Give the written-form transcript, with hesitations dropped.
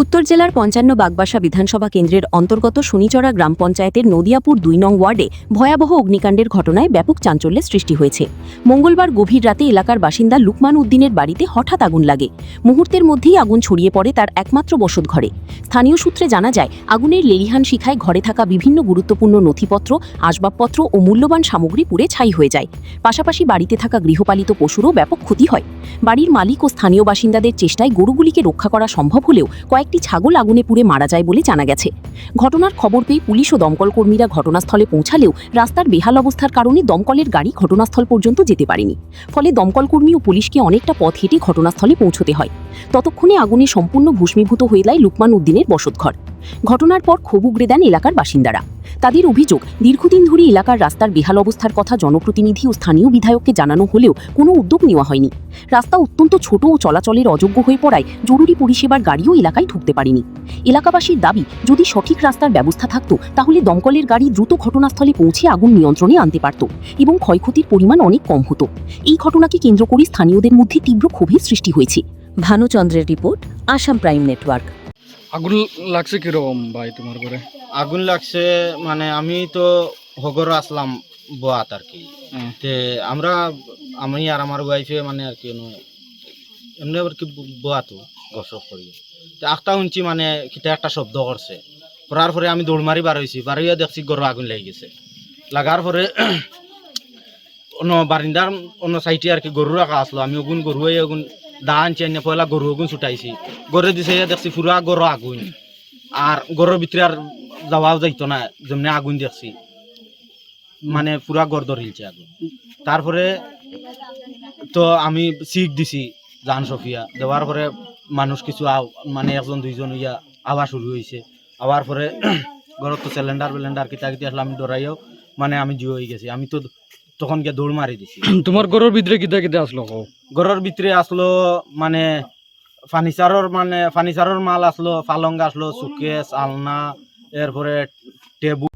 উত্তর জেলার ৫৫ বাগবাসা বিধানসভা কেন্দ্রের অন্তর্গত শনিচড়া গ্রাম পঞ্চায়েতের নদিয়াপুর ২ নং ওয়ার্ডে ভয়াবহ অগ্নিকাণ্ডের ঘটনায় ব্যাপক চাঞ্চল্যের সৃষ্টি হয়েছে। মঙ্গলবার গভীর রাতে এলাকার বাসিন্দা লুকমান উদ্দিনের বাড়িতে হঠাৎ আগুন লাগে। মুহূর্তের মধ্যেই আগুন ছড়িয়ে পড়ে তার একমাত্র বসতঘরে। স্থানীয় সূত্রে জানা যায়, আগুনের লেলিহান শিখায় ঘরে থাকা বিভিন্ন গুরুত্বপূর্ণ নথিপত্র, আসবাবপত্র ও মূল্যবান সামগ্রী পুড়ে ছাই হয়ে যায়। পাশাপাশি বাড়িতে থাকা গৃহপালিত পশুরও ব্যাপক ক্ষতি হয়। বাড়ির মালিক ও স্থানীয় বাসিন্দাদের চেষ্টায় গরুগুলিকে রক্ষা করা সম্ভব হলেও কয়েকটি ছাগল আগুনে পুড়ে মারা যায় বলে জানা গেছে। ঘটনার খবর পেয়ে পুলিশ ও দমকল কর্মীরা ঘটনাস্থলে পৌঁছালেও রাস্তার বেহাল অবস্থার কারণে দমকলের গাড়ি ঘটনাস্থল পর্যন্ত যেতে পারেনি। ফলে দমকল কর্মী ও পুলিশকে অনেকটা পথ হেঁটে ঘটনাস্থলে পৌঁছতে হয়। ততক্ষণে আগুনে সম্পূর্ণ ভস্মীভূত হয়ে যায় লুকমান উদ্দিনের বসতঘর। ঘটনার পর ক্ষোভ উগরে দেন এলাকার বাসিন্দারা। তাদের অভিযোগ, দীর্ঘদিন ধরে এলাকার রাস্তার বেহাল অবস্থার কথা জনপ্রতিনিধি ও স্থানীয় বিধায়ককে জানানো হলেও কোনো উদ্যোগ নেওয়া হয়নি। রাস্তা অত্যন্ত ছোট ও চলাচলের অযোগ্য হয়ে পড়ায় জরুরি পরিষেবার গাড়িও এলাকায় ঢুকতে পারেনি। এলাকাবাসীর দাবি, যদি সঠিক রাস্তার ব্যবস্থা থাকত তাহলে দমকলের গাড়ি দ্রুত ঘটনাস্থলে পৌঁছে আগুন নিয়ন্ত্রণে আনতে পারত এবং ক্ষয়ক্ষতির পরিমাণ অনেক কম হতো। এই ঘটনাকে কেন্দ্র করে স্থানীয়দের মধ্যে তীব্র ক্ষোভের সৃষ্টি হয়েছে। ভানুচন্দ্রের রিপোর্ট, আসাম প্রাইম নেটওয়ার্ক। আগুন লাগছে কিরকম ভাই তোমার ঘরে? আগুন লাগছে মানে আমি তো হগর আসলাম বোয়াত আর কি। তে আমি আর আমার ওয়াইফে মানে আর কি এমনি আর কি বোয়াতো গসব করি। তো একটা শুনছি মানে কিটা একটা শব্দ করছে, করার পরে আমি দৌড় মারি বার হয়েছি, বার হইয়া দেখছি গরু আগুন লেগে গেছে। লাগার পরে অন্য বারিন্দার অন্য সাইডে আর কি গরু রাখা আসলো, আমি ওগুন গরু ওগুন দা আনছি, আনিয়া পয়লা গরু ওগুন ছুটাইছি, গরু দিছে দেখছি পুরা গরু আগুন। আর গরুর ভিতরে আর যাওয়াও যাইতো না, যেমনি আগুন দেখছি মানে পুরা গড় ধরিলছে আগুন। তারপরে তো আমি শিখ দিছি জান সফিয়া দেওয়ার পরে মানুষ কিছু মানে একজন দুইজন ইয়া আওয়া শুরু হয়েছে। আওয়ার পরে ঘরত তো সিলিন্ডার কিতা কিতা আসলে আমি ডরাইও মানে আমি জিও হয়ে গেছি। আমি তো তখন গিয়ে দৌড় মারি দিছি। তোমার ঘরের ভিতরে কিতা কিতা আসলো? ঘরের ভিতরে আসলো মানে ফার্নিচারের মাল আসলো, পালং আসলো, সুকেস, আলনা, এরপরে টেবুল।